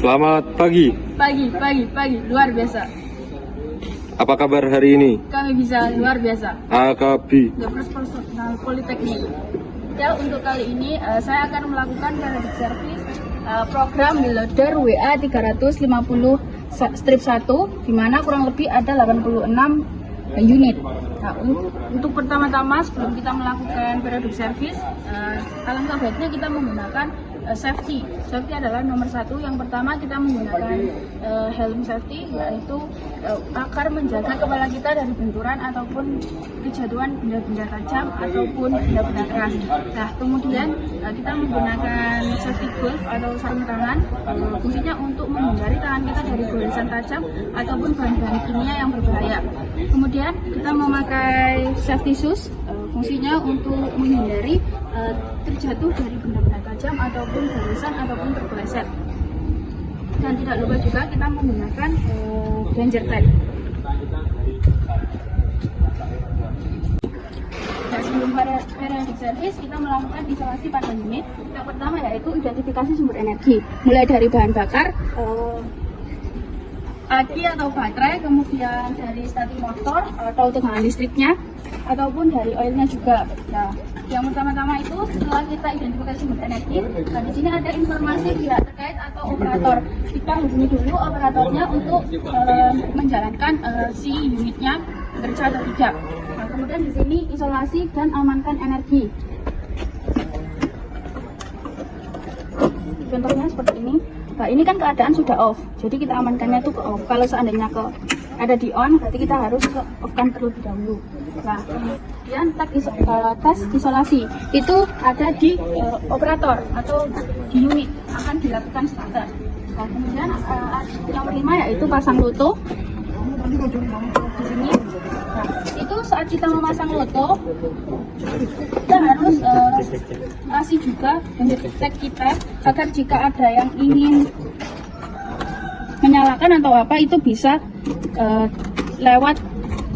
Selamat pagi. Pagi, luar biasa. Apa kabar hari ini? Kami bisa luar biasa. AKB. The First Personal Politeknik. Ya, untuk kali ini saya akan melakukan periodic service program di loader WA 350 strip 1, di mana kurang lebih ada 86 unit. Nah, untuk pertama-tama sebelum kita melakukan periodic service, alangkah baiknya kita menggunakan safety. Safety adalah nomor satu. Yang pertama kita menggunakan helm safety, yaitu agar menjaga kepala kita dari benturan ataupun kejatuhan benda-benda tajam ataupun benda-benda keras. Nah, kemudian kita menggunakan safety glove atau sarung tangan, fungsinya untuk menghindari tangan kita dari goresan tajam ataupun bahan-bahan kimia yang berbahaya. Kemudian kita memakai safety shoes, fungsinya untuk menghindari terjatuh dari benda-benda tajam ataupun goresan ataupun terpeleset. Dan tidak lupa juga kita menggunakan danger tag. Nah, sebelum periodic service kita melakukan isolasi pada unit. Yang pertama yaitu identifikasi sumber energi, mulai dari bahan bakar, aki atau baterai, kemudian dari starting motor atau tegangan listriknya, ataupun dari oilnya juga. Nah, yang pertama-tama itu setelah kita identifikasi sumber energi, nah di sini ada informasi pihak terkait atau operator. Kita hubungi dulu operatornya untuk menjalankan si unitnya bekerja atau tidak. Nah, kemudian di sini isolasi dan amankan energi. Contohnya seperti ini. Nah, ini kan keadaan sudah off, jadi kita amankannya itu ke off. Kalau seandainya ada di on, berarti kita harus ke off kan terlebih dahulu. Nah, kemudian tes isolasi itu ada di operator atau di unit, akan dilakukan starter. Nah, kemudian yang kelima yaitu pasang loto di sini. Nah, itu saat kita memasang loto, kita harus kasih juga bentuk tag kita agar jika ada yang ingin menyalakan atau apa itu bisa lewat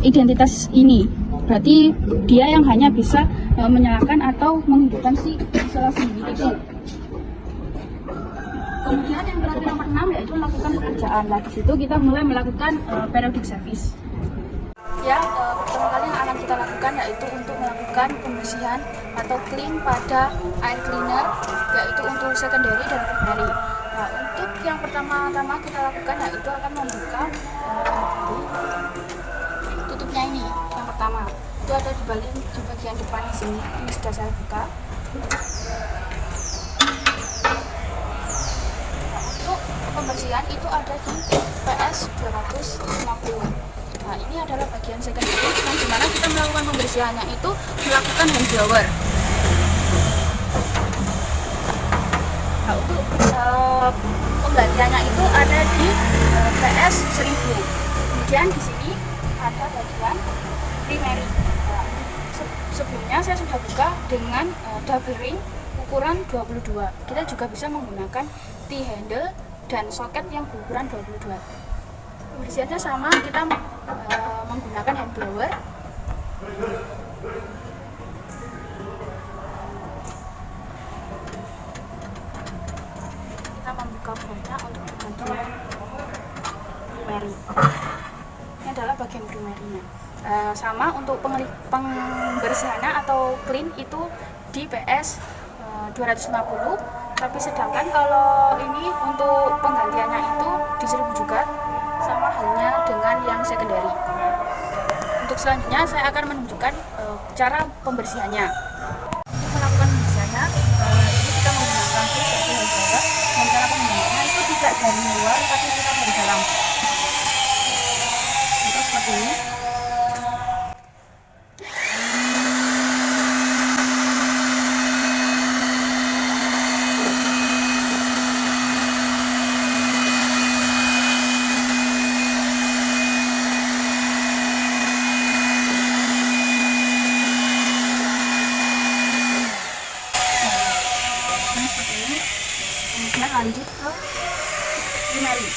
identitas ini. Berarti dia yang hanya bisa menyalakan atau menghidupkan si isolasi itu. Kemudian yang terakhir nomor 6 yaitu melakukan pekerjaan. Nah, di situ kita mulai melakukan periodic service. Ya, pertama kali yang akan kita lakukan yaitu untuk melakukan pembersihan atau clean pada air cleaner, yaitu untuk secondary dan primary. Nah, untuk yang pertama-tama kita lakukan yaitu akan membuka tutupnya ini. Yang pertama itu ada di bagian depan di sini. Ini sudah saya buka. Nah, untuk pembersihan itu ada di PS 250. Nah, ini adalah bagian secondary yang dimana kita melakukan pembersihannya itu melakukan hand blower. Nah, untuk penggantiannya itu ada di PS 1000. Kemudian di sini ada bagian primary. Nah, sebelumnya saya sudah buka dengan double ring ukuran 22. Kita juga bisa menggunakan T-handle dan soket yang berukuran 22. Pembersihannya sama, kita menggunakan hand blower. Kita membuka bolnya untuk bagian primary. Ini adalah bagian primary-nya. Sama untuk pembersihannya atau clean itu di PS 250. Tapi sedangkan kalau ini untuk penggantiannya itu di 1000 juga. Sama halnya dengan yang secondary. Untuk selanjutnya saya akan menunjukkan cara pembersihannya. Untuk melakukan pembersihannya, ini kita menggunakan safety hijau, dan cara pembersihannya itu tidak dari luar tapi kita dari dalam. Itu seperti ini. Kemudian lanjut ke primary,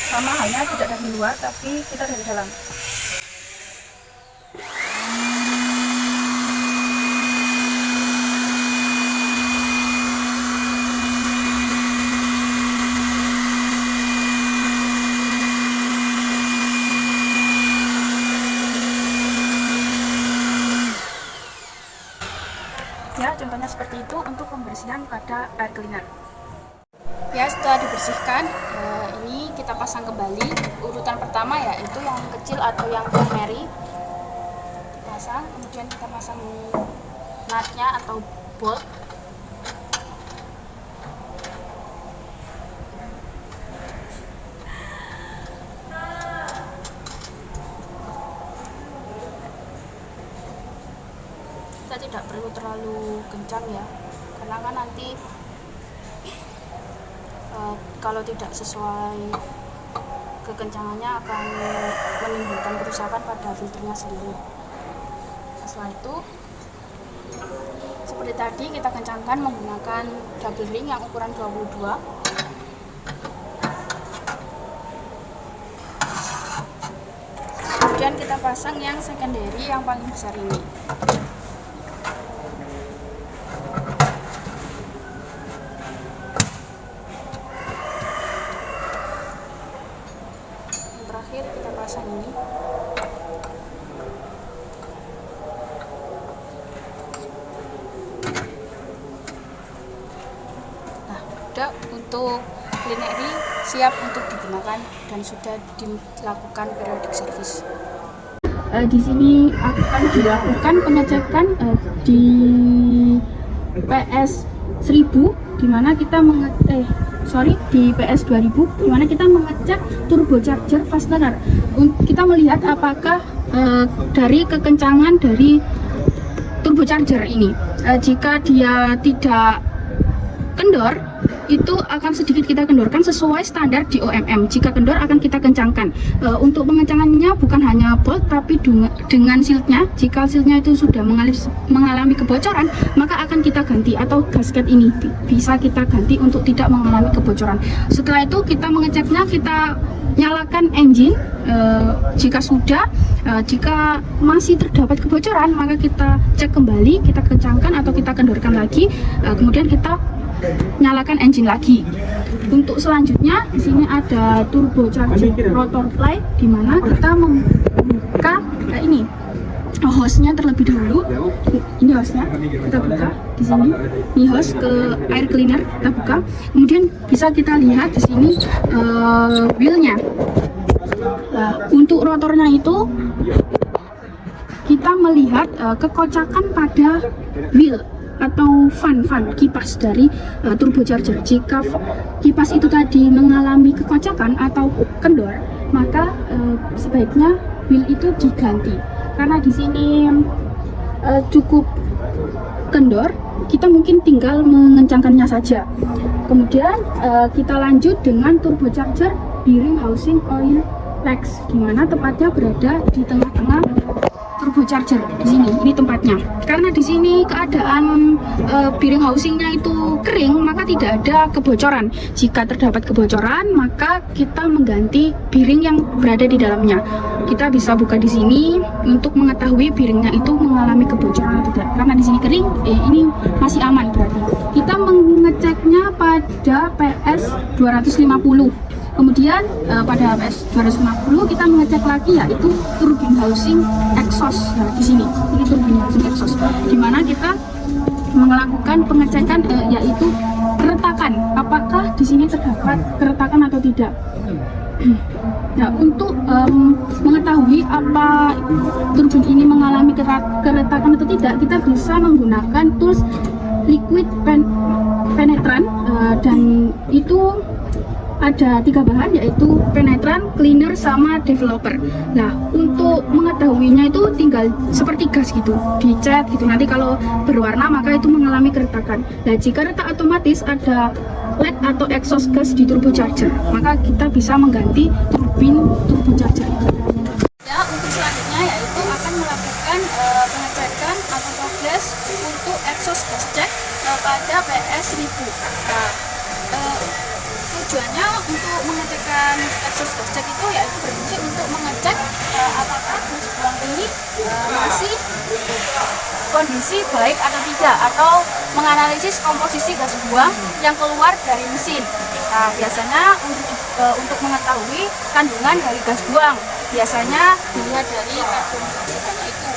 sama halnya tidak dari luar tapi kita dari dalam. Ya, contohnya seperti itu untuk pembersihan pada air cleaner. Ya, setelah dibersihkan, ini kita pasang kembali. Urutan pertama yaitu yang kecil atau yang primary dipasang, kemudian kita pasang nutnya atau bolt. Kita tidak perlu terlalu kencang ya, karena kan nanti kalau tidak sesuai kekencangannya akan menimbulkan kerusakan pada filternya sendiri. Setelah itu, seperti tadi kita kencangkan menggunakan double ring yang ukuran 22. Kemudian kita pasang yang secondary yang paling besar ini. Terakhir kita pasang ini. Nah, udah untuk Cleanery siap untuk digunakan dan sudah dilakukan periodic service. Di sini akan dilakukan pengecekan di PS 1000 di mana kita di PS 2000 di mana kita mengecek turbocharger fastener. Kita melihat apakah dari kekencangan dari turbocharger ini, jika dia tidak kendor, itu akan sedikit kita kendorkan sesuai standar di OMM. Jika kendor akan kita kencangkan. Untuk pengencangannya bukan hanya bolt tapi dengan shieldnya. Jika shieldnya itu sudah mengalami kebocoran, maka akan kita ganti, atau gasket ini bisa kita ganti untuk tidak mengalami kebocoran. Setelah itu kita mengeceknya, kita nyalakan engine. Jika sudah, jika masih terdapat kebocoran, maka kita cek kembali, kita kencangkan atau kita kendorkan lagi, kemudian kita nyalakan engine lagi. Untuk selanjutnya di sini ada turbocharger rotor fly, di mana kita membuka ini hostnya terlebih dahulu. Ini hostnya kita buka di sini. Ini host ke air cleaner kita buka. Kemudian bisa kita lihat di sini wheelnya. Nah, untuk rotornya itu kita melihat kekocakan pada wheel atau fan kipas dari turbocharger. Jika kipas itu tadi mengalami kekocakan atau kendor, maka sebaiknya wheel itu diganti. Karena di sini cukup kendor, kita mungkin tinggal mengencangkannya saja. Kemudian kita lanjut dengan turbocharger bearing housing oil legs, di mana tepatnya berada di tengah-tengah turbocharger. Di sini, ini tempatnya. Karena di sini keadaan bearing housingnya itu kering, maka tidak ada kebocoran. Jika terdapat kebocoran, maka kita mengganti bearing yang berada di dalamnya. Kita bisa buka di sini untuk mengetahui bearingnya itu mengalami kebocoran atau tidak. Karena di sini kering, ini masih aman berarti. Kita mengeceknya pada PS 250. Kemudian pada PS 250 kita mengecek lagi, yaitu turbine housing exhaust. Nah, di sini ini turbine housing exhaust, di mana kita melakukan pengecekan yaitu keretakan, apakah di sini terdapat keretakan atau tidak. Nah, untuk mengetahui apa turbin ini mengalami keretakan atau tidak, kita bisa menggunakan tools liquid penetran, dan itu ada 3 bahan, yaitu penetran, cleaner, sama developer. Nah, untuk mengetahuinya itu tinggal seperti gas gitu, dicat gitu. Nanti kalau berwarna maka itu mengalami keretakan. Nah, jika retak otomatis ada LED atau exhaust gas di turbocharger, maka kita bisa mengganti turbin turbocharger. Ya, untuk selanjutnya yaitu akan melakukan pengecekan atau progress untuk exhaust gas check pada PS 1000. Nah, tujuannya untuk mengecekkan exhaust gas check itu yaitu berfungsi untuk mengecek apakah gas buang ini masih kondisi baik atau tidak, atau menganalisis komposisi gas buang yang keluar dari mesin. Nah, biasanya untuk mengetahui kandungan dari gas buang, biasanya dilihat dari karbon dioksida itu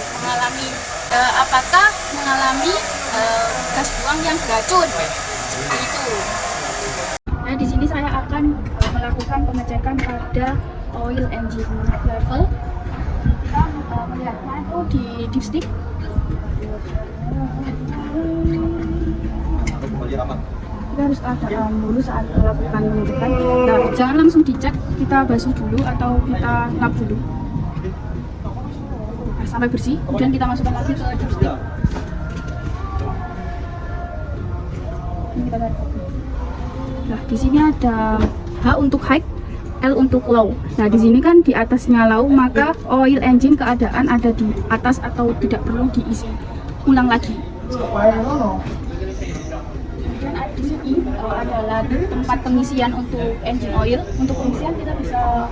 apakah mengalami gas buang yang beracun. Seperti itu. Nah, di sini saya akan melakukan pengecekan pada oil engine level. Kita melihatnya itu di dipstick. Kita harus ada dulu saat melakukan pengecekan. Nah, jangan langsung dicek, kita basuh dulu atau kita lap dulu sampai bersih, kemudian kita masukkan lagi ke dipstick. Ini kita tarik. Nah, di sini ada H untuk high, L untuk low. Nah, di sini kan di atasnya low, maka oil engine keadaan ada di atas atau tidak perlu diisi ulang lagi. Kemudian di sini adalah tempat pengisian untuk engine oil. Untuk pengisian kita bisa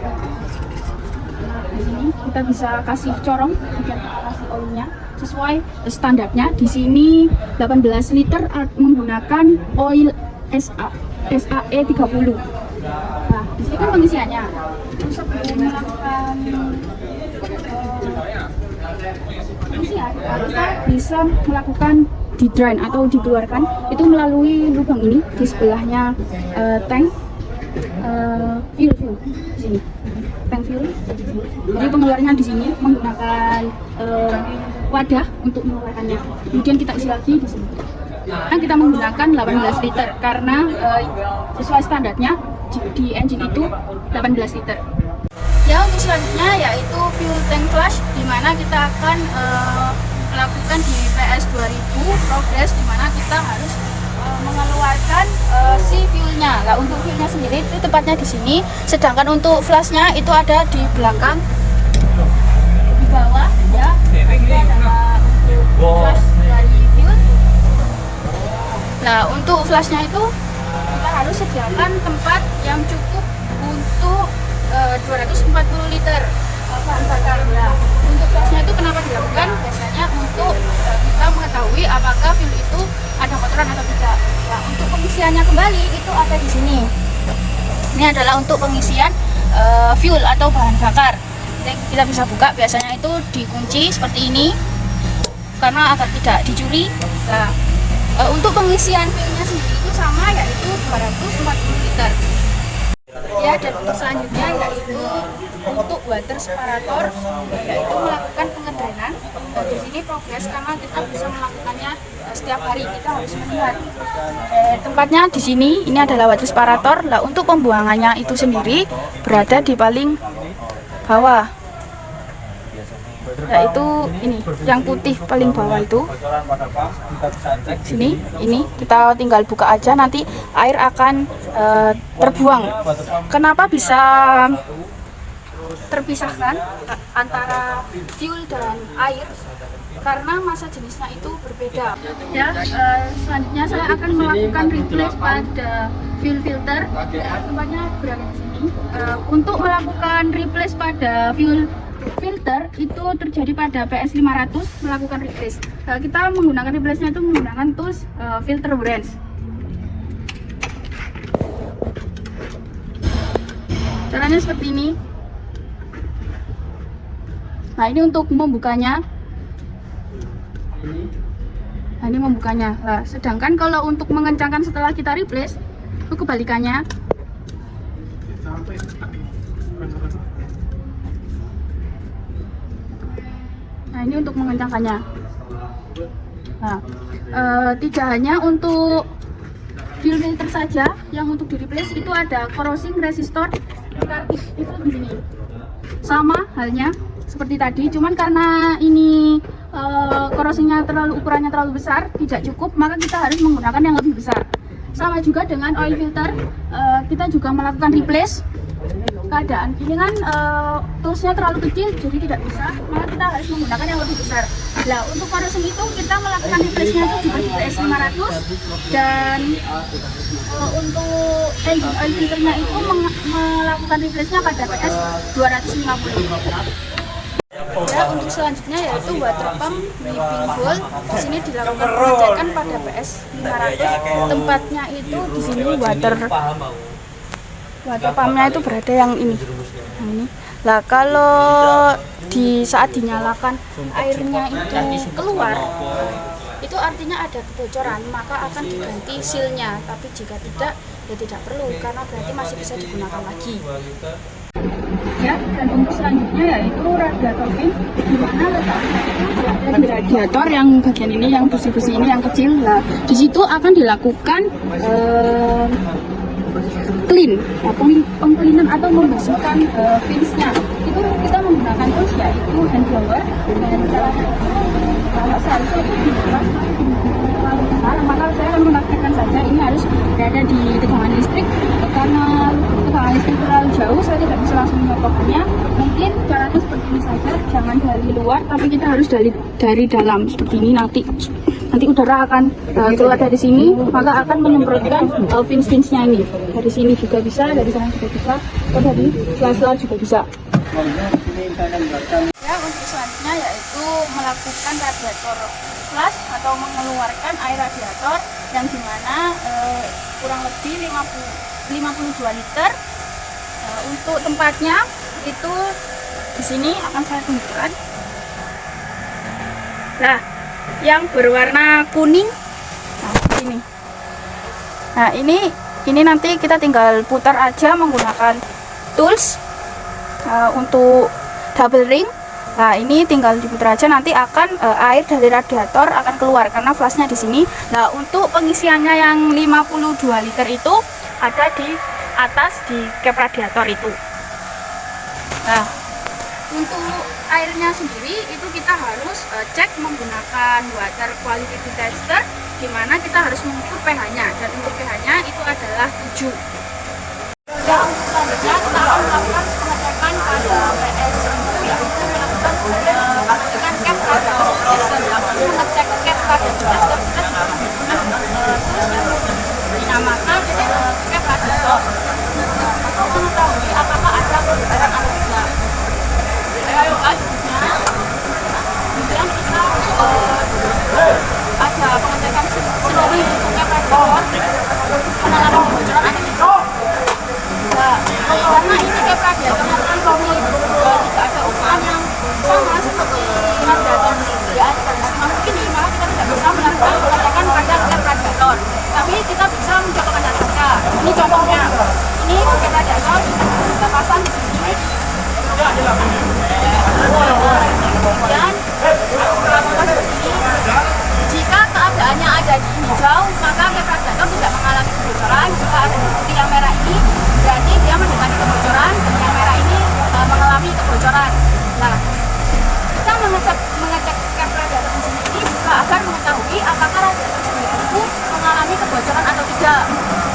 di sini kita bisa kasih corong, kemudian kita kasih oilnya sesuai standarnya. Di sini 18 liter menggunakan oil SAE 30. Nah, di sini kan pengisiannya. Terus sebelum melakukan pengisian, kita bisa melakukan di drain atau dikeluarkan itu melalui lubang ini di sebelahnya tank fuel di sini. Tank fuel. Jadi pengeluarannya di sini menggunakan wadah untuk mengeluarkannya. Kemudian kita isi lagi di sini. Nah, kita menggunakan 18 liter karena sesuai standarnya di engine itu 18 liter. Ya, untuk selanjutnya yaitu fuel tank flush, di mana kita akan melakukan di PS 2000 progress, di mana kita harus mengeluarkan si fuelnya. Nah, untuk fuelnya sendiri itu tepatnya di sini, sedangkan untuk flashnya itu ada di belakang, di bawah ya. Ini adalah untuk flash dari fuel. Nah, untuk flashnya itu kita harus sediakan tempat yang cukup untuk 240 liter bahan bakar. Nah, untuk flashnya itu kenapa dilakukan? Biasanya untuk kita mengetahui apakah fuel itu ada kotoran atau tidak. Nah, untuk pengisiannya kembali itu ada di sini. Ini adalah untuk pengisian fuel atau bahan bakar. Jadi kita bisa buka, biasanya itu dikunci seperti ini karena agar tidak dicuri. Nah, untuk pengisian fuelnya sendiri itu sama, yaitu 240 liter. Ya, dan untuk selanjutnya yaitu untuk water separator, yaitu melakukan pengedrainan. Nah, di sini progres karena kita bisa melakukannya setiap hari, kita harus melihat tempatnya di sini. Ini adalah water separator. Nah, untuk pembuangannya itu sendiri berada di paling bawah, yaitu ini yang putih paling bawah itu. Sini, ini kita tinggal buka aja, nanti air akan terbuang. Kenapa bisa terpisahkan antara fuel dan air? Karena massa jenisnya itu berbeda. Ya, selanjutnya saya akan melakukan replace pada fuel filter. Tempatnya berada di sini. Untuk melakukan replace pada fuel filter itu terjadi pada PS 500 melakukan replace. Kita menggunakan replace-nya itu menggunakan tools filter branch. Caranya seperti ini. Nah, ini untuk membukanya. Nah, ini membukanya. Nah, sedangkan kalau untuk mengencangkan setelah kita replace itu kebalikannya. Nah, ini untuk mengencangkannya. Nah, tidak hanya untuk fuel filter saja yang untuk di replace, itu ada corrosion resistor itu di sini. Sama halnya seperti tadi, cuman karena ini korosinya ukurannya terlalu besar, tidak cukup, maka kita harus menggunakan yang lebih besar. Sama juga dengan oil filter, kita juga melakukan replace. Keadaan ini kan toolsnya terlalu kecil, jadi tidak bisa, maka kita harus menggunakan yang lebih besar. Nah, untuk corrosion itu kita melakukan replace-nya itu juga di PS 500, dan untuk engine oil filternya itu melakukan replace-nya pada PS 250. Ya, untuk selanjutnya yaitu water pump whipping bowl. Di sini dilakukan pengecekan pada PS 500. Tempatnya itu di sini water pumpnya itu berada yang ini. Yang ini. Lah, kalau di saat dinyalakan airnya itu keluar, itu artinya ada kebocoran, maka akan diganti sealnya. Tapi jika tidak, ya tidak perlu, karena berarti masih bisa digunakan lagi. Ya, dan untuk selanjutnya yaitu radiator fins, di mana letaknya itu berada di radiator yang bagian ini, yang besi-besi ini, yang kecil. Nah, di situ akan dilakukan clean, pengcleanan atau membersihkan finsnya. Itu kita menggunakan tools yaitu hand blower, dan caranya itu seharusnya itu dibebas, maka saya akan mengaktifkan saja. Ini harus berada di tegangan listrik, karena tegangan listrik terlalu jauh saya tidak bisa langsung menyokoknya. Mungkin caranya seperti ini saja, jangan dari luar tapi kita harus dari dalam seperti ini. Nanti udara akan keluar dari sini, maka akan menyemprotkan fins-finsnya ini. Dari sini juga bisa, dari sana juga bisa, atau dari sela-sela juga bisa. Ya, untuk selanjutnya yaitu melakukan radiator flush atau mengeluarkan air radiator yang dimana kurang lebih 52 liter. Untuk tempatnya itu di sini akan saya tunjukkan. Nah, yang berwarna kuning, nah ini nanti kita tinggal putar aja menggunakan tools untuk double ring. Nah, ini tinggal diputar aja, nanti akan air dari radiator akan keluar karena flashnya di sini. Nah, untuk pengisiannya yang 52 liter itu ada di atas di cap radiator itu. Nah, untuk airnya sendiri itu kita harus cek menggunakan water quality tester, di mana kita harus mengukur pH-nya, dan untuk pH-nya itu adalah 7. Ya, untuk selanjutnya kita akan melakukan pengecekan pada PS yaitu melakukan pengecekan cap radiator tester. Mengecek cap radiator tester kita menggunakan tools yang dinamakan cap radiator untuk mengetahui apakah ada perubahan atau tidak. Selanjutnya, kemudian kita ada pengecekan sinori untuk cap radiator, penalaran kebocoran ada di sini. Nah, karena ini cap radiatornya kan tidak ada ukuran yang sama seperti radiator ya dari semua ini, maka kita tidak bisa melakukan pengecekan pada cap radiator. Tapi kita bisa mencobakannya saja. Ini contohnya, ini cap radiator kita pasang di sini. Kemudian jika keadaannya ada di hijau, maka cap radiator tidak mengalami kebocoran. Jika ada di putih yang merah ini, berarti dia mendekati kebocoran, dan yang merah ini mengalami kebocoran. Nah, kita mengecek cap radiator di sini ini juga agar mengetahui apakah radiator sendiri itu mengalami kebocoran atau tidak.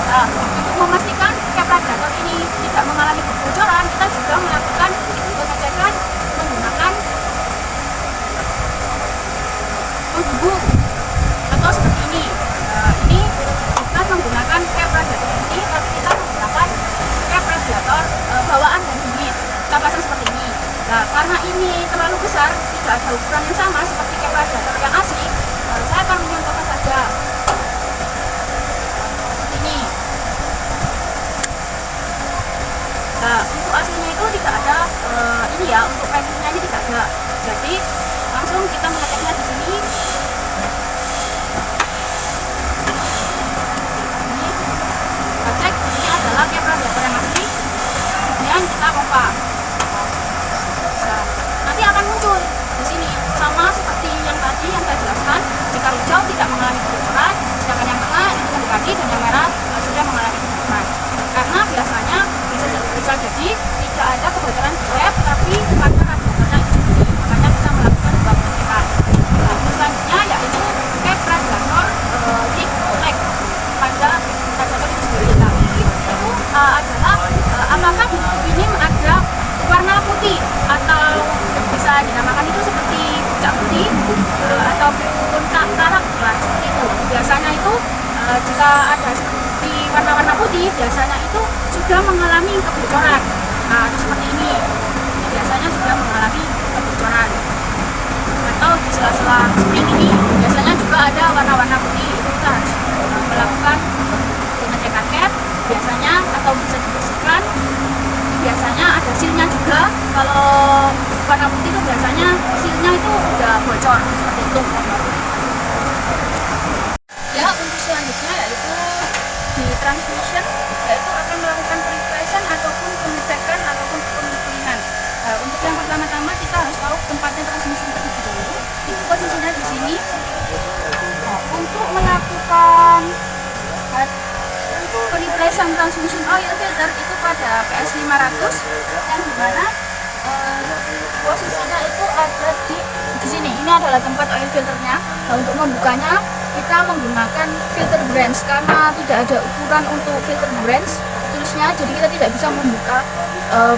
Nah, untuk memastikan cap radiator ini tidak mengalami kebocoran, kita juga melakukan pengecekan menggunakan penghubung atau seperti ini. Ini bukan menggunakan cap radiator ini, tapi kita menggunakan cap radiator bawaan dan dingin. Kita pasang seperti ini. Nah, karena ini terlalu besar, tidak ada ukuran yang sama seperti cap radiator yang asli, saya akan mencontohkan saja seperti ini. Nah, untuk aslinya itu tidak ada ini ya, untuk packingnya ini tidak ada. Jadi langsung kita mengeceknya di sini. Ini kita cek, ini adalah cap radiator yang asli. Kemudian kita pompa. Nah, nanti akan muncul di sini sama seperti yang tadi yang saya jelaskan. Jika hijau tidak mengalami kebocoran, sedangkan yang tengah itu mendekati, dan yang merah sudah mengalami kebocoran. Karena biasanya bisa jadi tidak ada kebocoran di lab, tapi karena radiatornya itu sendiri, makanya kita melakukan dua pengecekan. Nah, selanjutnya yaitu cap radiator leak lag pada radiator itu sendiri. Nah, itu adalah apakah di ini ada warna putih atau bisa dinamakan itu seperti pucak putih ataupun karak seperti itu. Biasanya itu jika ada seperti warna-warna putih, biasanya itu sudah mengalami kebocoran. Nah, seperti ini biasanya sudah mengalami kebocoran. Atau di sela-sela spring ini biasanya juga ada warna-warna putih. Itu kita harus melakukan pengecekan cap biasanya, atau bisa dibersihkan. Biasanya ada sealnya juga. Kalau warna putih itu biasanya sealnya itu udah bocor seperti itu. memasang transmission oil filter itu pada PS 500 yang dimana posisinya itu ada di sini. Ini adalah tempat oil filternya. Nah, untuk membukanya kita menggunakan filter branch karena tidak ada ukuran untuk filter branch tulisnya, jadi kita tidak bisa membuka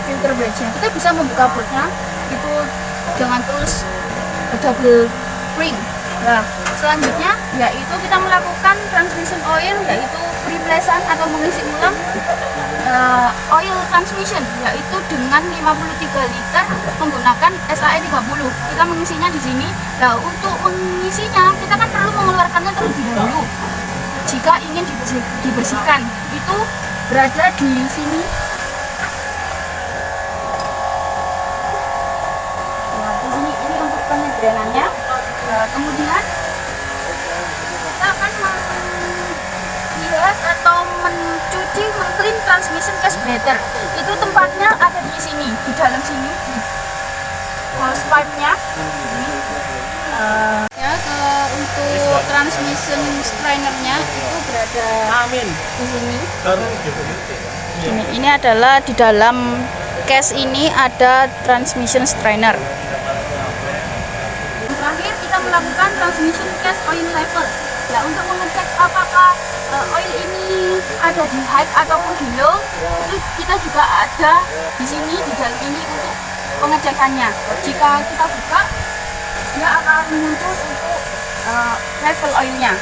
filter branchnya. Kita bisa membuka boardnya itu dengan tulis double ring. Nah, selanjutnya yaitu kita melakukan transmission oil, yaitu replacement atau mengisi ulang oil transmission, yaitu dengan 53 liter menggunakan SAE 30. Kita mengisinya di sini. Nah, untuk mengisinya kita kan perlu mengeluarkannya terlebih dahulu. Jika ingin dibersihkan, itu berada di sini. Nah, di sini ini untuk penyeberangannya. Kemudian kita akan melihat atau mencuci, mengclean transmission carburetor. Itu tempatnya ada di sini, di dalam sini, di hose pipe-nya. Untuk transmission strainernya itu berada di sini. Ini adalah di dalam case ini ada transmission strainer. Terakhir kita melakukan transmission case oil level. Nah, untuk mengecek apakah oil ini ada di high ataupun di low, itu kita juga ada di sini, di dalam ini untuk pengecekannya. Jika kita buka, dia akan muncul untuk level oilnya.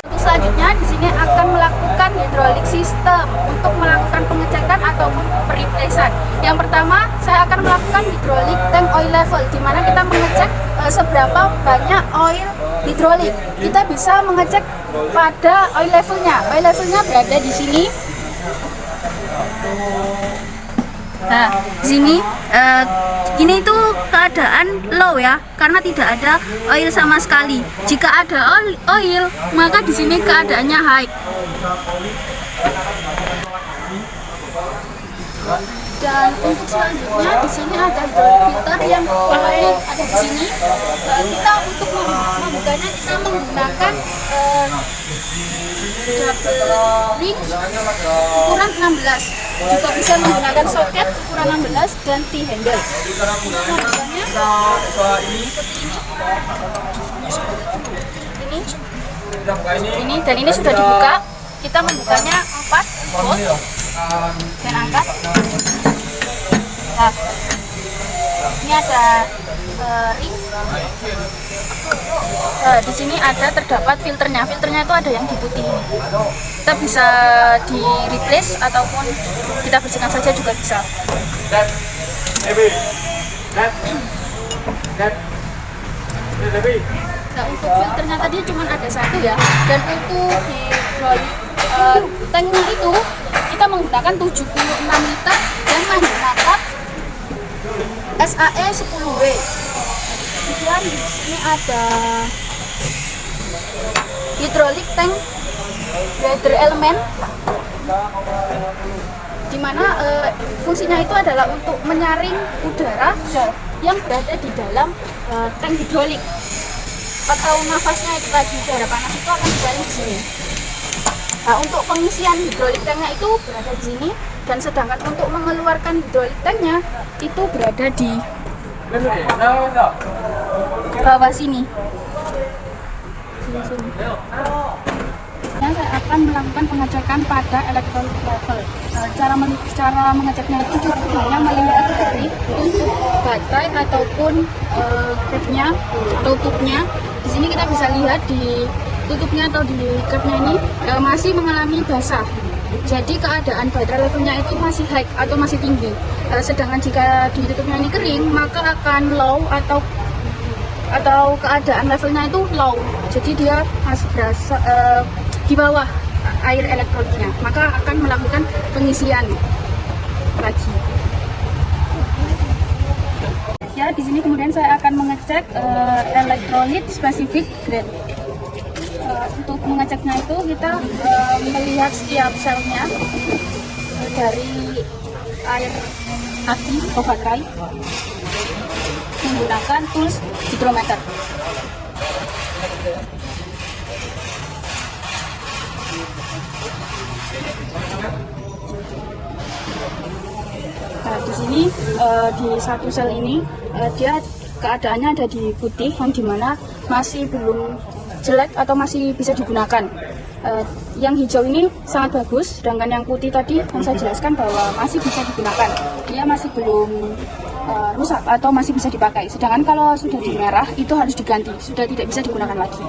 Untuk selanjutnya di sini akan melakukan hydraulic system untuk melakukan pengecekan ataupun periplasan. Yang pertama, saya akan melakukan hydraulic tank oil level, di mana kita mengecek seberapa banyak oil hidrolik. Kita bisa mengecek pada oil levelnya. Oil levelnya berada di sini. Nah, di sini ini itu keadaan low ya, karena tidak ada oil sama sekali. Jika ada oil, maka di sini keadaannya high. Dan untuk selanjutnya di sini ada hydraulic filter yang awalnya ada di sini. Kita untuk membukanya kita menggunakan double ring ukuran 16. Juga bisa menggunakan soket ukuran 16 dan T-handle. Membukanya ini dan ini sudah dibuka. Kita membukanya 4 volt dan angkat. Nah, ini ada ring. Di sini ada terdapat filternya. Filternya itu ada yang di putih ini. Kita bisa di replace ataupun kita bersihkan saja juga bisa. Nah, untuk filternya tadi cuma ada satu ya. Dan untuk hydraulic tanknya itu kita menggunakan 76 liter dan menggunakan SAE 10W. Kemudian di sini ada hydraulic tank weather element, di mana fungsinya itu adalah untuk menyaring udara yang berada di dalam tank hidrolik atau nafasnya itu tadi, udara panas itu akan disaring di sini. Nah, untuk pengisian hidrolik tanknya itu berada di sini, dan sedangkan untuk mengeluarkan hidrolik tanknya itu berada di bawah sini. Nah, saya akan melakukan pengecekan pada electronic level. Cara mengeceknya itu cukup hanya melihat dari untuk baterai ataupun capnya atau tubnya. Di sini kita bisa lihat di tutupnya atau di capnya ini masih mengalami basah. Jadi keadaan baterai levelnya itu masih high atau masih tinggi. Sedangkan jika di tutupnya ini kering, maka akan low atau keadaan levelnya itu low. Jadi dia masih berasa di bawah air elektrolitnya, maka akan melakukan pengisian lagi. Ya, di sini kemudian saya akan mengecek elektrolit spesifik grade. Untuk mengeceknya itu kita melihat setiap selnya dari air aki atau baterai menggunakan tools hidrometer. sini di satu sel ini dia keadaannya ada di putih, yang dimana masih belum jelek atau masih bisa digunakan. Yang hijau ini sangat bagus, sedangkan yang putih tadi yang saya jelaskan bahwa masih bisa digunakan, dia masih belum rusak atau masih bisa dipakai. Sedangkan kalau sudah di merah itu harus diganti, sudah tidak bisa digunakan lagi.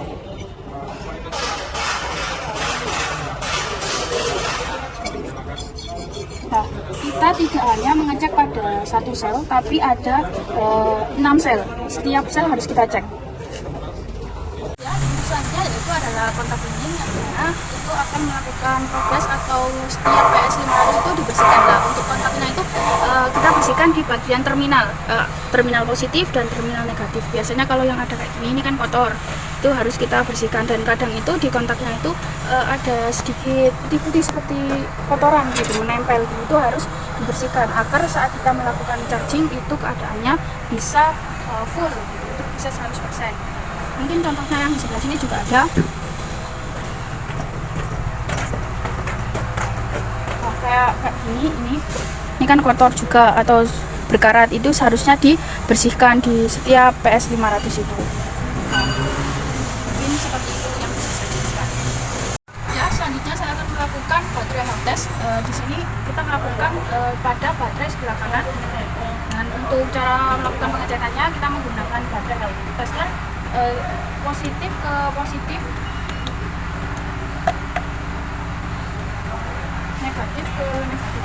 Nah, kita tidak hanya mengecek pada satu sel, tapi ada 6 sel. Setiap sel harus kita cek. Ya, selanjutnya yaitu adalah kontak dinding, yang mana itu akan melakukan progres atau setiap PS500 itu dibersihkan. Lah, untuk kontaknya itu kita bersihkan di bagian terminal positif dan terminal negatif. Biasanya kalau yang ada kayak gini ini kan kotor, itu harus kita bersihkan, dan kadang itu di kontaknya itu ada sedikit putih-putih seperti kotoran gitu menempel, itu harus dibersihkan agar saat kita melakukan charging itu keadaannya bisa full gitu, itu bisa 100%. Mungkin contohnya yang di sebelah sini juga ada. Nah, kayak gini, ini kan kotor juga atau berkarat, itu seharusnya dibersihkan di setiap PS500 itu. Mungkin seperti itu yang bisa saya jelaskan. Ya, selanjutnya saya akan melakukan baterai health test. Di sini kita melakukan pada baterai sebelah kanan. Dan untuk cara melakukan pengecekannya kita menggunakan baterai health tester positif ke positif, negatif ke negatif.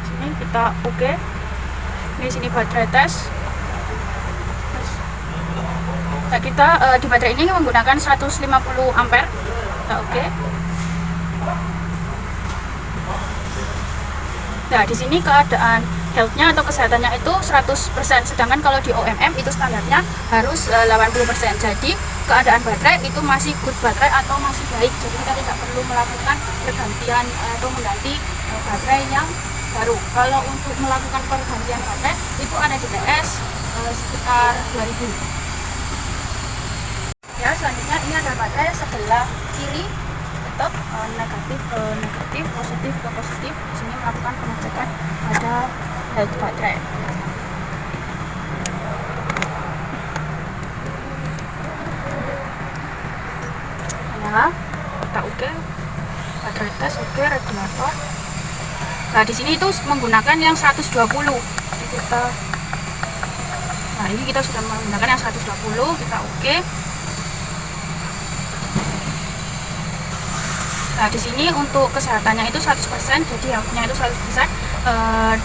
Sini kita oke. Di sini baterai tes. Nah, kita di baterai ini menggunakan 150 ampere. Nah, oke. Nah, di sini keadaan health-nya atau kesehatannya itu 100%, sedangkan kalau di OMM itu standarnya harus 80%. Jadi keadaan baterai itu masih good baterai atau masih baik, jadi kita tidak perlu melakukan pergantian atau mengganti baterai yang baru. Kalau untuk melakukan pergantian baterai itu ada di PS sekitar 2000. Ya, selanjutnya ini ada baterai sebelah kiri, tetap negatif ke negatif, positif ke positif. Di sini melakukan pengecekan pada health baterai. Ya, kita oke. Baterai tes oke, regulator. Nah, di sini itu menggunakan yang 120. Jadi kita sudah menggunakan yang 120, kita oke. Nah, di sini untuk kesehatannya itu 100%, jadi health-nya itu 100%.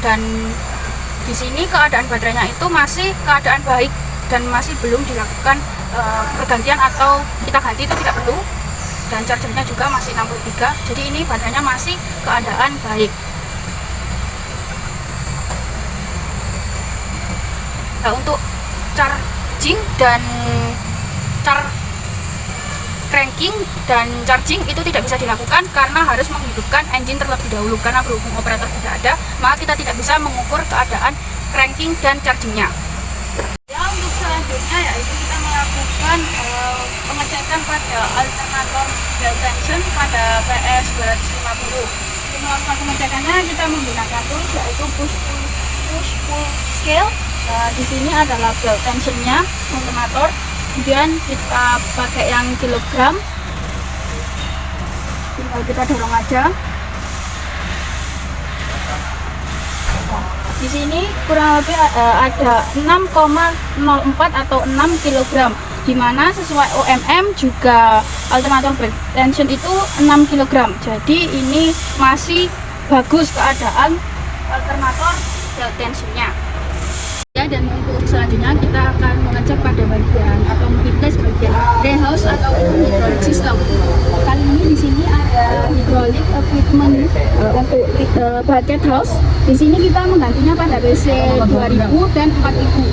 Dan di sini keadaan baterainya itu masih keadaan baik dan masih belum dilakukan pergantian atau kita ganti, itu tidak perlu. Dan chargernya juga masih 63, jadi ini baterainya masih keadaan baik. Nah, untuk charging dan cranking dan charging itu tidak bisa dilakukan karena harus menghidupkan engine terlebih dahulu, karena berhubung operator tidak ada, maka kita tidak bisa mengukur keadaan cranking dan chargingnya. Ya, untuk selanjutnya yaitu kita melakukan pengecekan pada alternator belt tension pada PS 250. Untuk melakukan pengecekannya kita menggunakan tools yaitu push pull scale. Di sini adalah belt tensionnya alternator. Kemudian kita pakai yang kilogram, tinggal kita dorong aja. Di sini kurang lebih ada 6,04 atau 6 kg, dimana sesuai OMM juga alternator belt tension itu 6 kg. Jadi ini masih bagus keadaan alternator belt tensionnya. Ya, dan untuk selanjutnya kita akan mengecek pada bagian atau replace bagian rehouse atau hydraulic system. Kali ini di sini ada hydraulic equipment untuk bucket house. Di sini kita menggantinya pada BC 2000 dan 4000.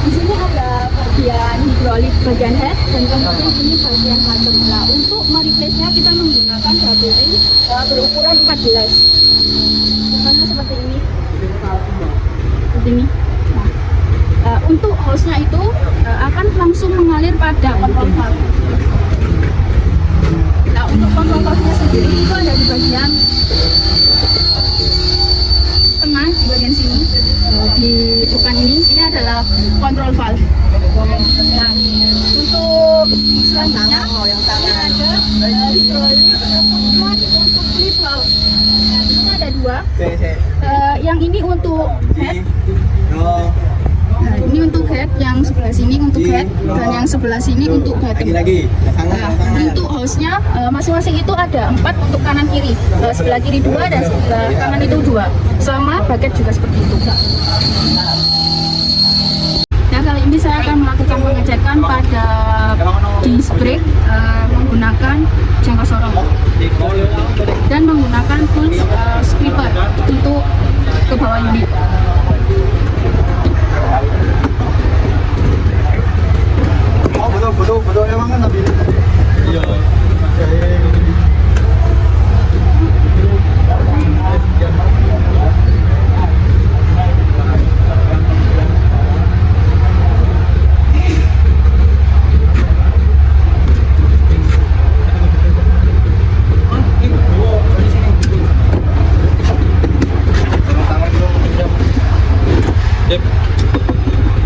Di sini ada bagian hydraulic bagian head dan kemudian ini bagian bottom. Nah, untuk mereplace-nya kita menggunakan double ring berukuran 14. Bukannya seperti ini. Seperti ini. Untuk hose-nya itu akan langsung mengalir pada kontrol valve. Nah, untuk kontrol valve-nya sendiri itu ada di bagian tengah, di bagian sini, di bukan ini adalah kontrol valve. Nah, untuk selanjutnya ini ada hidrolik untuk flip valve. Nah, di sini ada dua. Yang ini untuk head. Nah, ini untuk head, yang sebelah sini untuk head, dan yang sebelah sini untuk bottom. Nah, untuk hose-nya masing-masing itu ada 4 untuk kanan kiri. Sebelah kiri 2 dan sebelah kanan itu 2. Sama bucket juga seperti itu. Nah, kali ini saya akan melakukan pengecekan pada disc brake menggunakan jangka sorong dan menggunakan tools stripper untuk ke bawah unit. Betul emang kan tapi iya.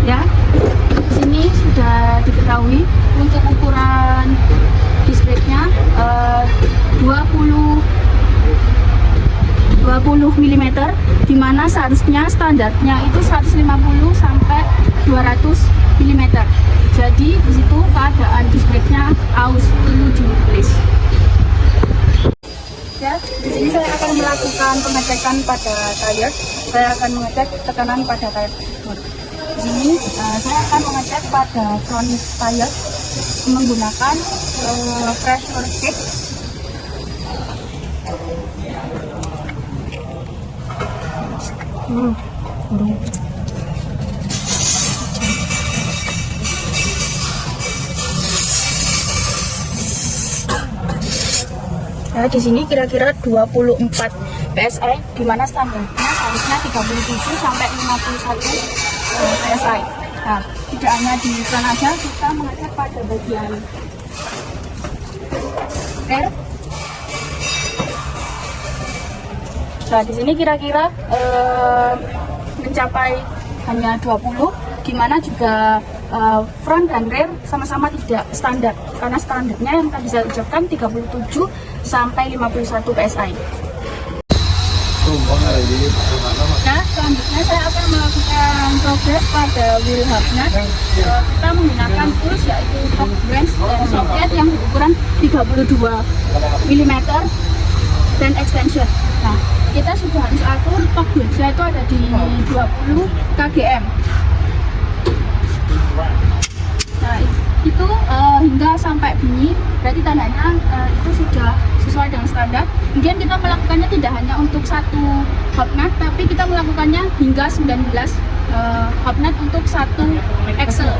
Ya, sini sudah diketahui untuk ukuran disc brake-nya 20 mm, di mana seharusnya standarnya itu 150 sampai 200 mm. Jadi di situ keadaan disc brake-nya aus, perlu di-replace. Ya, di sini saya akan melakukan pengecekan pada tire. Saya akan mengecek tekanan pada tire tersebut. Di sini saya akan mengecek pada front tire menggunakan pressure gauge. Nah, di sini kira-kira 24 PSI, di mana standarnya harusnya 37 sampai 51 PSI. Nah, tidak hanya di front aja, kita mengecek pada bagian rear. Nah, di sini kira-kira mencapai hanya 20, di mana juga front dan rear sama-sama tidak standar, karena standarnya yang tadi saya ucapkan 37 sampai 51 PSI. Nah, selanjutnya saya akan melakukan progres pada wheel hubnya. Kita menggunakan tools yaitu torque wrench dan socket yang berukuran 32 mm dan extension. Nah, kita sudah harus atur torque wrench-nya itu ada di 20 kgm. Nah, itu hingga sampai bunyi, berarti tandanya itu sudah sesuai dengan standar. Kemudian kita melakukannya tidak hanya untuk satu hub nut, tapi kita melakukannya hingga 19 hub nut untuk satu axle.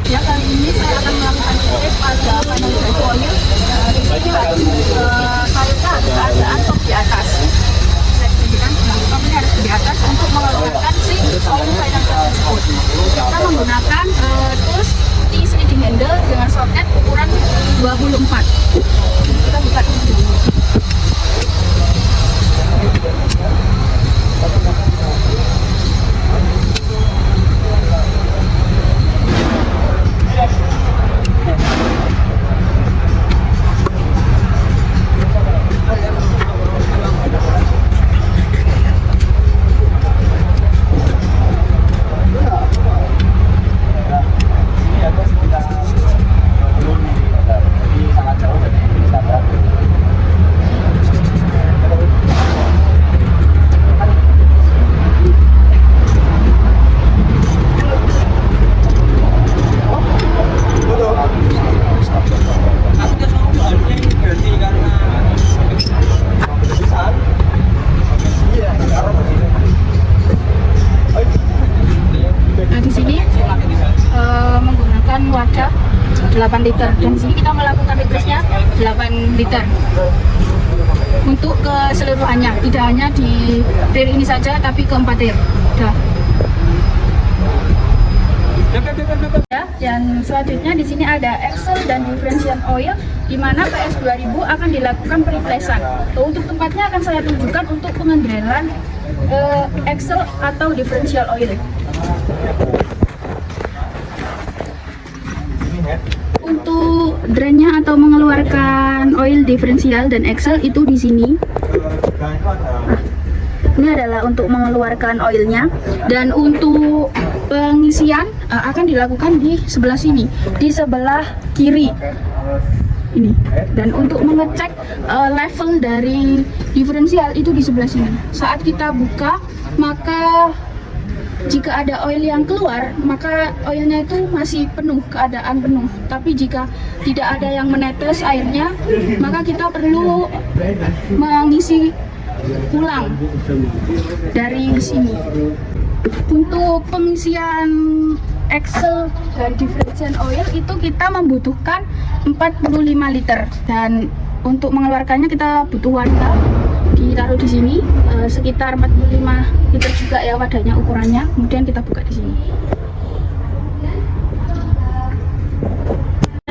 Ya, kali ini saya akan melakukan tes pada panel drive oil. Di sini harusnya harus keadaan top di atas. Saya jadikan topnya harus di atas untuk mengeluarkan si oil silencer tersebut. Kita menggunakan tools T-sliding handle dengan soket ukuran 24. Kita buka dulu. Nah, di sini menggunakan wadah 8 liter, dan di sini kita melakukan replace-nya 8 liter untuk keseluruhannya, tidak hanya di rear ini saja tapi ke 4 rear. Ya, Dan selanjutnya di sini ada axle dan differential oil, di mana PS 2000 akan dilakukan periplasan. Untuk tempatnya akan saya tunjukkan untuk pengendalian axle atau differential oil. Untuk drainnya atau mengeluarkan oil differential dan axle itu di sini. Ini adalah untuk mengeluarkan oilnya, dan untuk pengisian akan dilakukan di sebelah sini, di sebelah kiri ini. Dan untuk mengecek level dari diferensial itu di sebelah sini. Saat kita buka, maka jika ada oil yang keluar, maka oilnya itu masih penuh, keadaan penuh. Tapi jika tidak ada yang menetes airnya, maka kita perlu mengisi ulang dari sini. Untuk pengisian axle dan differential oil itu kita membutuhkan 45 liter, dan untuk mengeluarkannya kita butuh wadah, ditaruh di sini sekitar 45 liter juga ya wadahnya ukurannya. Kemudian kita buka di sini.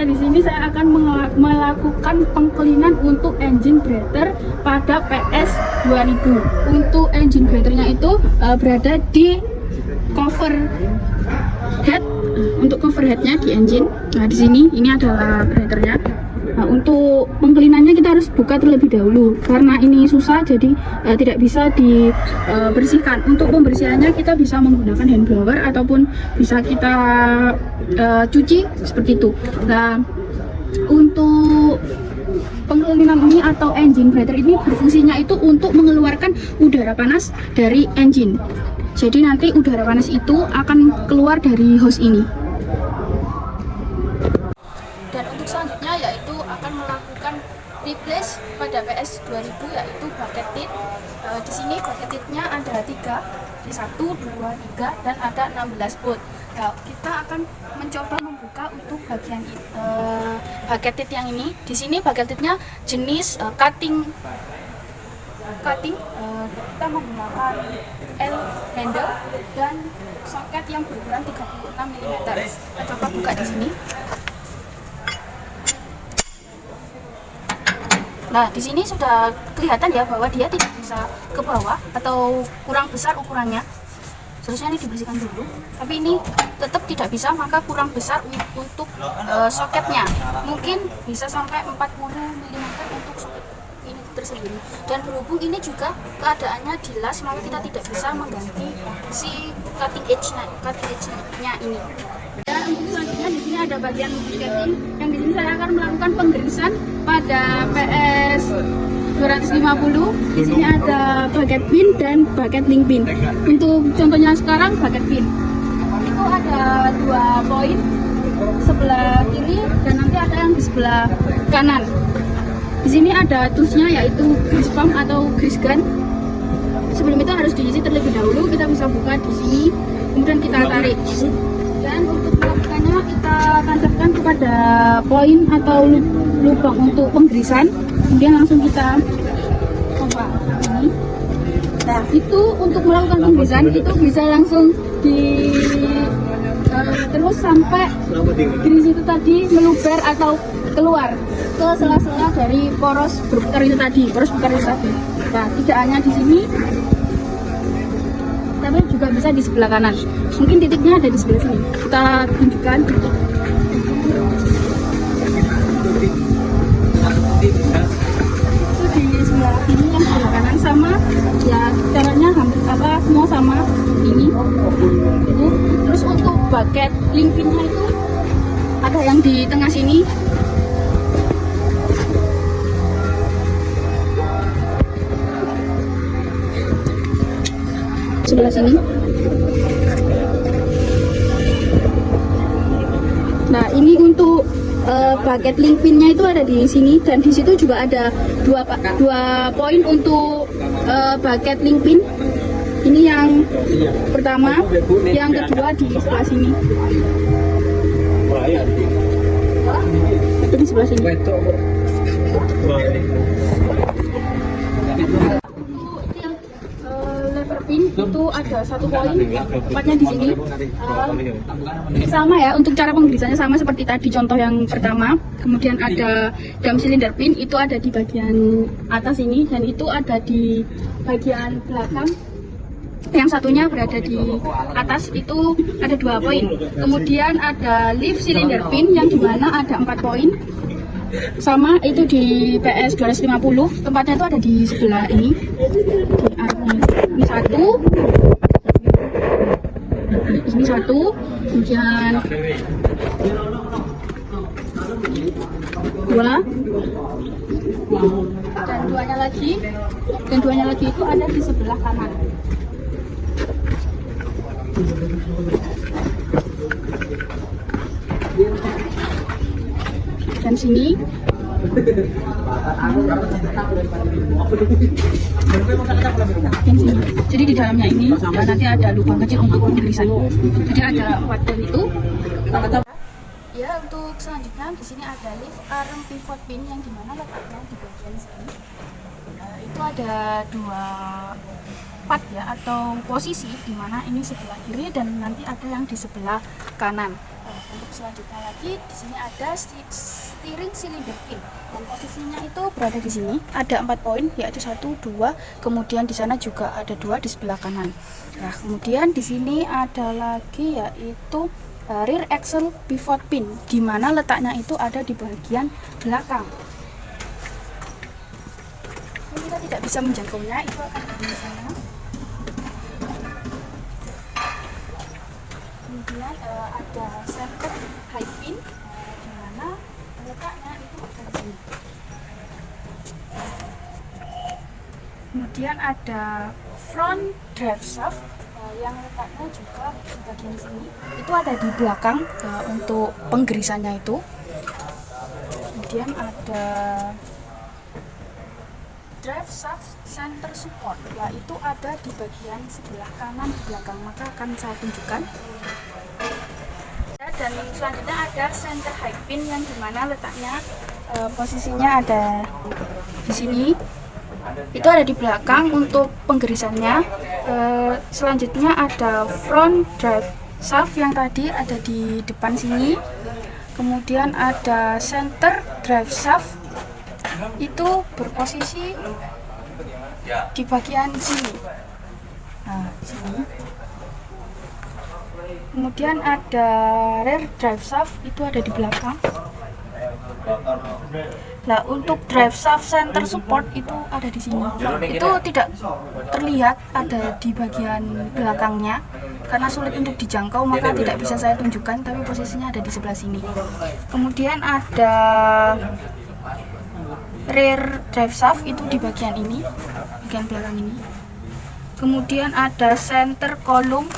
Di sini saya akan melakukan pengklinan untuk engine breather pada PS 2000. Untuk engine breathernya itu berada di cover head, untuk cover headnya di engine. Nah di sini ini adalah breathernya. Nah, untuk pengklinannya kita harus buka terlebih dahulu karena ini susah, jadi tidak bisa dibersihkan. Untuk pembersihannya kita bisa menggunakan hand blower ataupun bisa kita cuci seperti itu. Nah, untuk pengklinan ini atau engine breather ini berfungsinya itu untuk mengeluarkan udara panas dari engine. Jadi nanti udara panas itu akan keluar dari hose ini. Dan untuk selanjutnya yaitu akan melakukan replace pada PS 2000 yaitu bucket lid. Di sini bucket lidnya ada 3, 1, 2, 3 dan ada 16 bolt. Nah, kita akan mencoba membuka untuk bagian bucket lid yang ini. Di sini bucket lidnya jenis cutting. Kita menggunakan L handle dan soket yang berukuran 36 mm. Kita coba buka di sini. Nah, di sini sudah kelihatan ya bahwa dia tidak bisa ke bawah atau kurang besar ukurannya. Seharusnya ini dibersihkan dulu, tapi ini tetap tidak bisa, maka kurang besar untuk soketnya. Mungkin bisa sampai 40 mm untuk soket ini tersendiri. Dan berhubung ini juga keadaannya dilas, maka kita tidak bisa mengganti si cutting edge-nya ini. Dan untuk selanjutnya di sini ada bagian lubricating, yang di sini saya akan melakukan penggerisan pada PS 250. Di sini ada bucket pin dan bucket link pin. Untuk contohnya sekarang bucket pin itu ada 2 poin, sebelah kiri dan nanti ada yang di sebelah kanan. Di sini ada toolsnya yaitu grease pump atau grease gun. Sebelum itu harus diisi terlebih dahulu. Kita bisa buka di sini, kemudian kita tarik. Dan untuk melakukannya kita tancapkan kepada poin atau lubang untuk penggerisan, kemudian langsung kita coba ini. Nah, itu untuk melakukan penggerisan itu bisa langsung terus sampai grease itu tadi meluber atau keluar ke sela-sela dari poros berputar itu tadi, Nah, tidak hanya di sini, tapi juga bisa di sebelah kanan. Mungkin titiknya ada di sebelah sini. Kita tunjukkan. Itu di sebelah kiri yang sebelah kanan sama. Ya, caranya hampir semua sama. Ini. Itu. Terus untuk bucket link pinnya itu ada yang di tengah sini. Sebelah sini. Nah, ini untuk bucket link pinnya itu ada di sini, dan di situ juga ada dua poin untuk bucket link pin. Ini yang pertama, yang kedua di sebelah sini. Itu di sebelah sini. Lever pin itu ada 1 poin, tepatnya di sini. Sama ya, untuk cara penggirisannya sama seperti tadi contoh yang pertama. Kemudian ada dam silinder pin, itu ada di bagian atas ini, dan itu ada di bagian belakang. Yang satunya berada di atas, itu ada 2 poin. Kemudian ada leaf cylinder pin yang dimana ada 4 poin. Sama itu di PS 250, tempatnya itu ada di sebelah ini. Di arah ini satu, ini satu, kemudian 2, dan duanya lagi itu ada di sebelah kanan. Dan sini jadi di dalamnya ini nanti ada lubang kecil untuk penggirisan. Jadi ada 4 poin itu. Ya, untuk selanjutnya di sini ada leaf arm pivot pin yang dimana letaknya di bagian sini. Itu ada 2 part ya, atau posisi dimana ini sebelah kiri dan nanti ada yang di sebelah kanan. Untuk selanjutnya lagi di sini ada steering cylinder pin dan posisinya itu berada di sini. Ada 4 poin, yaitu 1, 2, kemudian di sana juga ada 2 di sebelah kanan. Nah, kemudian di sini ada lagi yaitu rear axle pivot pin, di mana letaknya itu ada di bagian belakang. Ini kita tidak bisa menjangkaunya, itu akan di sana. Kemudian ada center high pin, di mana letaknya itu ada di sini. Kemudian ada front drive shaft yang letaknya juga di bagian sini. Itu ada di belakang untuk penggirisannya itu. Kemudian ada drive shaft center support, yaitu ada di bagian sebelah kanan di belakang, maka akan saya tunjukkan. Dan selanjutnya ada center high pin yang dimana letaknya posisinya ada di sini. Itu ada di belakang untuk penggirisannya. Selanjutnya ada front drive shaft yang tadi ada di depan sini. Kemudian ada center drive shaft, itu berposisi di bagian sini. Nah, sini. Kemudian ada rear drive shaft, itu ada di belakang. Nah, untuk drive shaft center support itu ada di sini. Itu tidak terlihat ada di bagian belakangnya karena sulit untuk dijangkau, maka tidak bisa saya tunjukkan, tapi posisinya ada di sebelah sini. Kemudian ada rear drive shaft, itu di bagian ini, bagian belakang ini. Kemudian ada center column,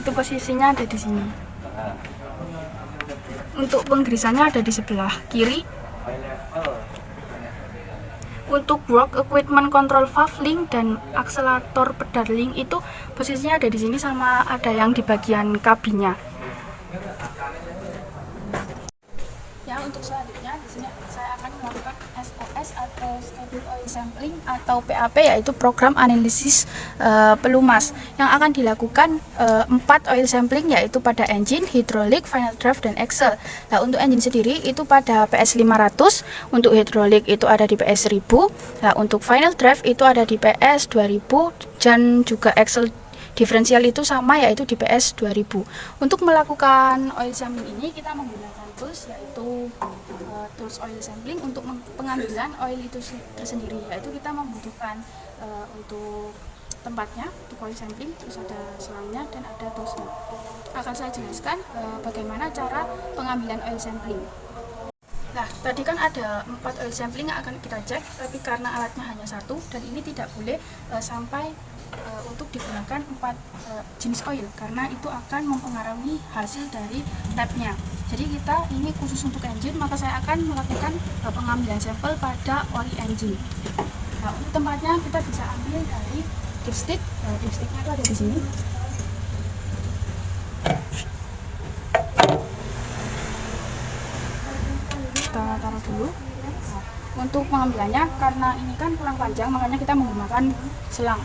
itu posisinya ada di sini. Untuk penggirisannya ada di sebelah kiri. Untuk work equipment control valve link dan akselerator pedal link itu posisinya ada di sini, sama ada yang di bagian kabinnya. Ya, untuk selanjutnya di sini saya akan melakukan SOS atau Stable Oil Sampling atau PAP, yaitu program analisis pelumas yang akan dilakukan 4 oil sampling, yaitu pada engine, hidrolik, final drive, dan axle. Nah, untuk engine sendiri itu pada PS 500, untuk hidrolik itu ada di PS 1000, nah untuk final drive itu ada di PS 2000, dan juga axle diferensial itu sama, yaitu di PS 2000. Untuk melakukan oil sampling ini kita menggunakan tools, yaitu tools oil sampling untuk pengambilan oil itu tersendiri, yaitu kita membutuhkan untuk tempatnya untuk oil sampling, terus ada selangnya dan ada toolsnya. Akan saya jelaskan bagaimana cara pengambilan oil sampling. Nah, tadi kan ada 4 oil sampling yang akan kita cek, tapi karena alatnya hanya 1 dan ini tidak boleh sampai untuk digunakan 4 jenis oil, karena itu akan mempengaruhi hasil dari labnya. Jadi kita ini khusus untuk engine, maka saya akan melakukan pengambilan sampel pada oli engine. Nah, untuk tempatnya kita bisa ambil dari dipstick. Dipsticknya itu ada di sini. Kita taruh dulu. Nah, untuk pengambilannya, karena ini kan kurang panjang, makanya kita menggunakan selang.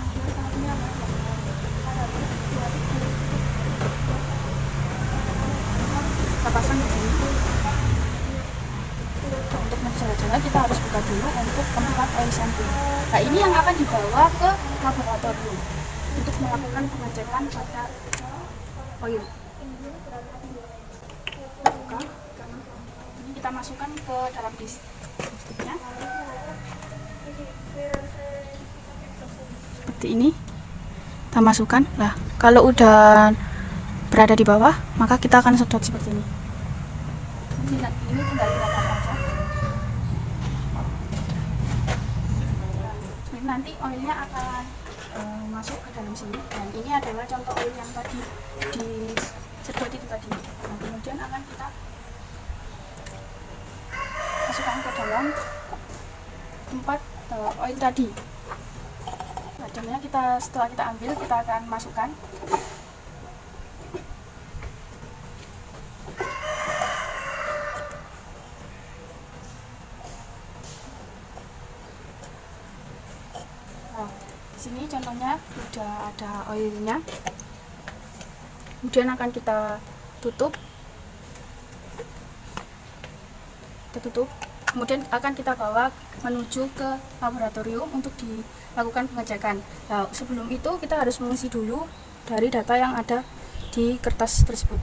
Kita pasang di sini. Untuk menjelajah kita harus buka dulu untuk tempat oil sampling. Nah, ini yang akan dibawa ke laboratorium untuk melakukan pengecekan pada oil. Buka. Ini kita masukkan ke dalam disk. Seperti ini kita masukkan. Nah, kalau udah berada di bawah, maka kita akan sedot seperti ini. Ini tinggal kita aja. Nanti oilnya akan masuk ke dalam sini. Dan ini adalah contoh oil yang tadi disedot itu tadi. Nah, kemudian akan kita masukkan ke dalam tempat oil tadi. Nah, contohnya setelah kita ambil, kita akan masukkan. Nah, di sini contohnya sudah ada oilnya. Kemudian akan kita tutup. Kemudian akan kita bawa menuju ke laboratorium untuk dilakukan pengecekan. Nah, sebelum itu kita harus mengisi dulu dari data yang ada di kertas tersebut.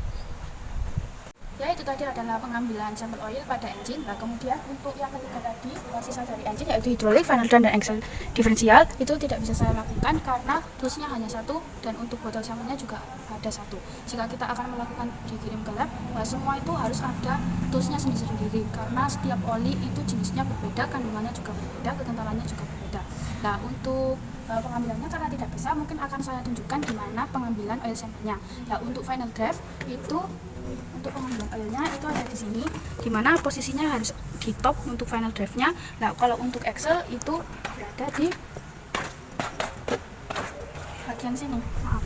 Ya, itu tadi adalah pengambilan sampel oil pada engine. Nah, kemudian untuk yang ketiga tadi, sisa dari engine yaitu hidrolik, final dan axle diferensial, itu tidak bisa saya lakukan karena toolsnya hanya satu dan untuk botol sampelnya juga ada satu. Jika kita akan melakukan dikirim ke lab, semua itu harus ada toolsnya sendiri-sendiri karena setiap oli itu jenisnya berbeda, kandungannya juga berbeda, kekentalannya juga berbeda. Nah, untuk pengambilannya karena tidak bisa, mungkin akan saya tunjukkan di mana pengambilan oil sampelnya. Nah, untuk final draft itu untuk pengambilan oilnya itu ada di sini, di mana posisinya harus di top untuk final draftnya. Nah, kalau untuk axle itu berada di bagian sini, maaf,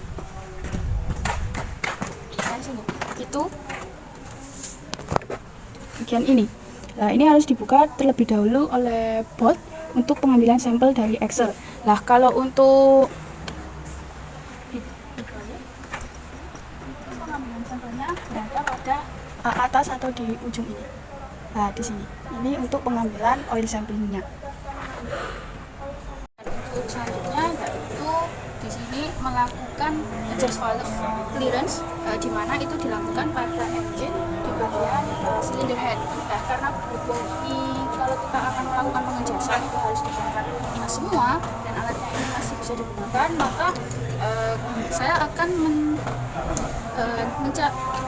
bagian sini, itu bagian ini. Nah, ini harus dibuka terlebih dahulu oleh bot untuk pengambilan sampel dari axle. Nah, kalau untuk pengambilan sampelnya berada pada atas atau di ujung ini. Nah, di sini. Ini untuk pengambilan oil sampelnya. Untuk selanjutnya yaitu di sini melakukan exhaust valve clearance, di mana itu dilakukan pada engine di bagian cylinder head. Nah, karena berhubung ini kalau kita akan melakukan pengejasan itu harus dibongkar semua dan alatnya ini masih bisa digunakan, maka saya akan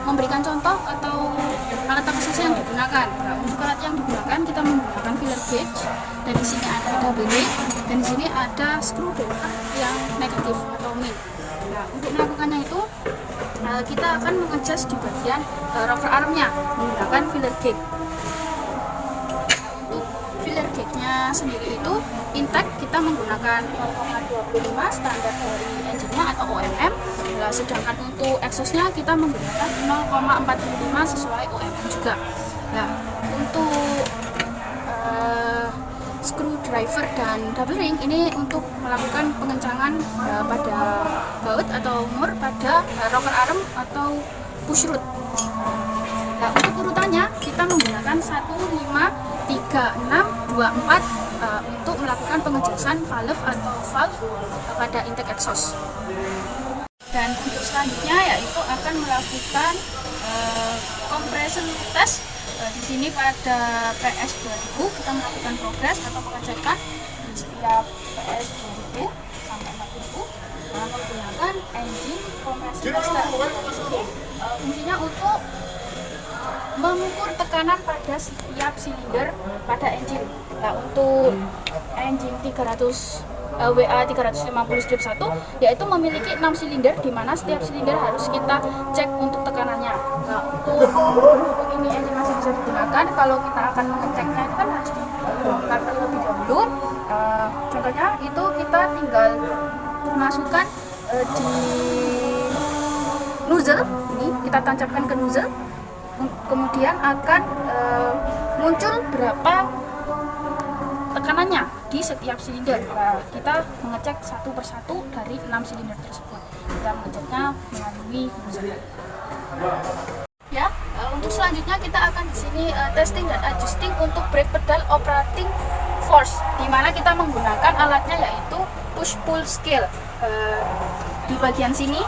memberikan contoh atau alat apa saja yang digunakan. Nah, untuk alat yang digunakan kita menggunakan filler gauge, dan di sini ada double ring, dan di sini ada screwdriver yang negatif atau min. Nah, untuk melakukannya itu kita akan mengadjust di bagian rocker armnya menggunakan filler gauge. Untuk filler gauge-nya sendiri itu intact, kita menggunakan 0,25 standar dari engine-nya atau OMM. Nah, sedangkan untuk exhaust-nya kita menggunakan 0,45 sesuai OMM juga. Nah, untuk screwdriver dan double ring ini untuk melakukan pengencangan pada baut atau mur pada rocker arm atau push rod. Nah, untuk urutannya kita menggunakan 1, 5, 3, 6, 2, 4 untuk melakukan pengejasan valve atau valve pada intake exhaust. Dan untuk selanjutnya yaitu akan melakukan compression test. Di sini pada PS 2000 kita melakukan progres atau pengecekan di setiap PS 2000 sampai 4000 menggunakan engine compression tester. Fungsinya untuk mengukur tekanan pada setiap silinder pada engine. Nah, untuk engine 300 WA 350-1 yaitu memiliki 6 silinder, di mana setiap silinder harus kita cek untuk tekanannya. Nah, untuk ini engine masih bisa digunakan. Kalau kita akan mengeceknya itu kan harus dibongkar terlebih dahulu. Contohnya itu kita tinggal masukkan di nozzle ini, kita tancapkan ke nozzle, kemudian akan muncul berapa tekanannya di setiap silinder. Nah, kita mengecek satu persatu dari 6 silinder tersebut. Kita mengeceknya melalui mesin. Ya, untuk selanjutnya kita akan di sini testing dan adjusting untuk brake pedal operating force, di mana kita menggunakan alatnya yaitu push pull scale. Di bagian sini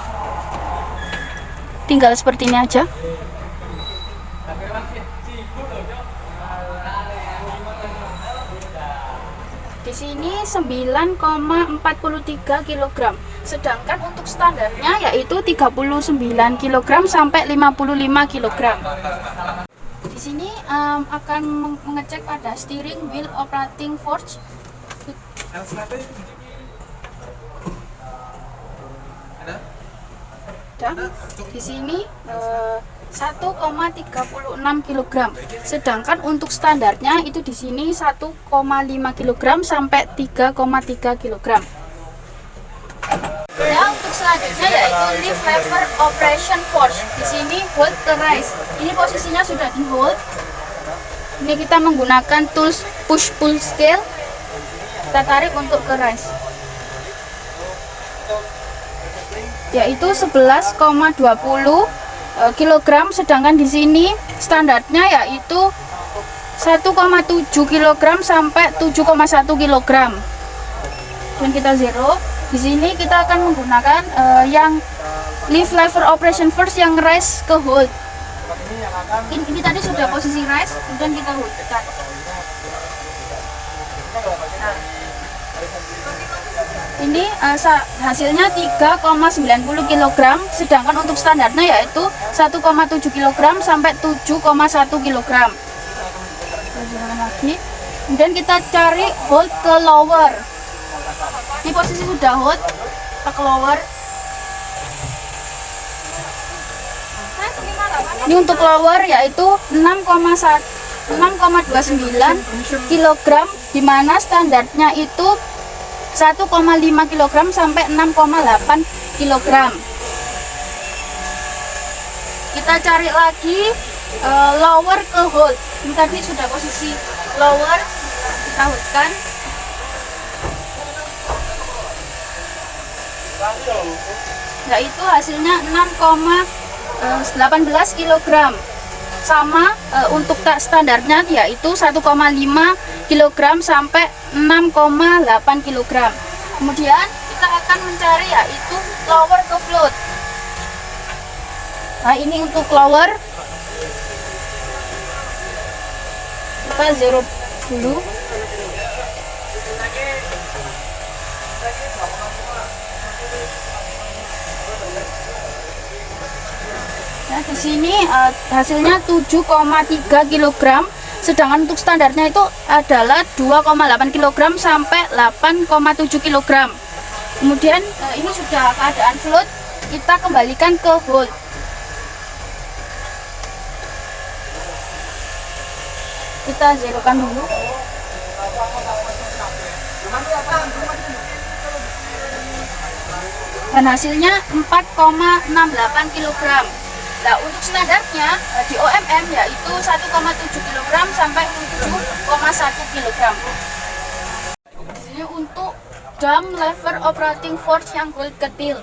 tinggal seperti ini aja. Di sini 9,43 kg. Sedangkan untuk standarnya yaitu 39 kg sampai 55 kg. Di sini akan mengecek pada steering wheel operating force. Dan di sini 1,36 kg. Sedangkan untuk standarnya itu di sini 1,5 kg sampai 3,3 kg. Ya, untuk selanjutnya yaitu lift lever operation force. Di sini hold ke rise. Ini posisinya sudah di hold. Ini kita menggunakan tools push pull scale. Kita tarik untuk ke rise. Yaitu 11,20 kg, sedangkan di sini standarnya yaitu 1,7 kg sampai 7,1 kg. Dan kita zero. Di sini kita akan menggunakan yang lift lever operation first yang rise ke hold. Ini tadi sudah posisi rise, kemudian kita hold. Nah, ini hasilnya 3,90 kg, sedangkan untuk standarnya yaitu 1,7 kg sampai 7,1 kg. Lagi. Kemudian kita cari hold ke lower. Ini posisi sudah hold, kita ke lower. Ini untuk lower yaitu 6,29 kg, di mana standarnya itu 1,5 kg sampai 6,8 kg. Kita cari lagi lower ke hold. Ini tadi sudah posisi lower, kita holdkan. Yaitu hasilnya 6,18 kg. Sama untuk standarnya yaitu 1,5 kg sampai 6,8 kg. Kemudian kita akan mencari yaitu lower ke float. Nah, ini untuk lower. Kita zero dulu. Nah, di sini hasilnya 7,3 kg, sedangkan untuk standarnya itu adalah 2,8 kg sampai 8,7 kg. Kemudian ini sudah keadaan float, kita kembalikan ke hold. Kita zerokan dulu. Dan hasilnya 4,68 kg. Nah, untuk standarnya di OMM yaitu 1,7 kg sampai 7,1 kg. Di sini untuk dam lever operating force yang hold kecil.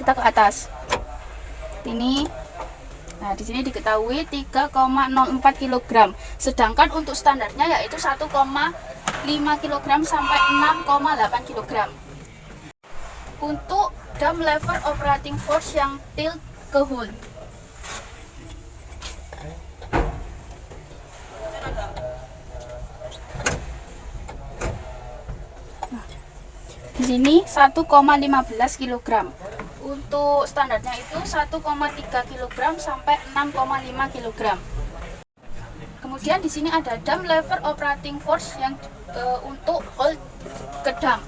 Kita ke atas. Ini. Nah, di sini diketahui 3,04 kg. Sedangkan untuk standarnya yaitu 1,5 kg sampai 6,8 kg. Untuk dam lever operating force yang tilt ke hold. Nah, di sini 1,15 kg. Untuk standarnya itu 1,3 kg sampai 6,5 kg. Kemudian di sini ada dam lever operating force yang untuk hold ke dam.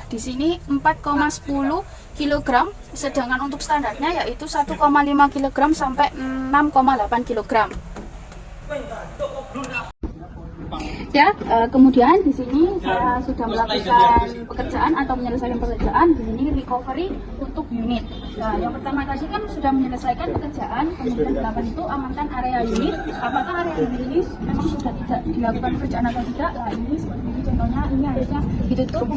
Di sini 4,10 kg, sedangkan untuk standarnya yaitu 1,5 kg sampai 6,8 kg. saja. Kemudian di sini saya sudah melakukan pekerjaan atau menyelesaikan pekerjaan. Di sini recovery untuk unit. Nah, yang pertama tadi kan sudah menyelesaikan pekerjaan, kemudian 8 itu amankan area unit. Apakah area unit ini memang sudah tidak dilakukan pekerjaan atau tidak? Nah, ini seperti ini contohnya, ini harusnya ditutup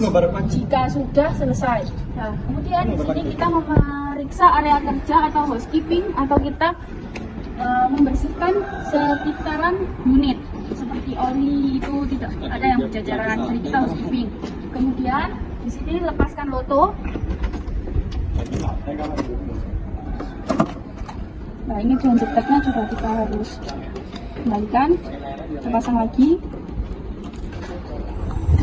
jika sudah selesai. Nah, kemudian di sini kita memeriksa area kerja atau housekeeping, atau kita membersihkan sekitaran unit seperti oli itu tidak ada yang berjajaran, jadi kita housekeeping. Kemudian di sini lepaskan loto. Nah, ini joint tagnya juga kita harus kembalikan, kita pasang lagi.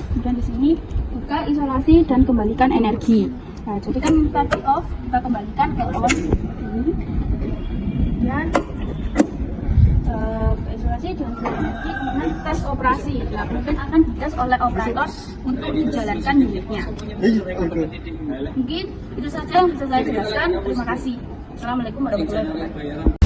Kemudian di sini buka isolasi dan kembalikan energi. Nah, jadi kan tadi off, kita kembalikan ke on. Kemudian isolasi dan energi, kemudian tes operasi. Nah, mungkin akan dites oleh operator untuk dijalankan unitnya. Mungkin itu saja yang bisa saya jelaskan. Terima kasih. Assalamualaikum warahmatullahi wabarakatuh.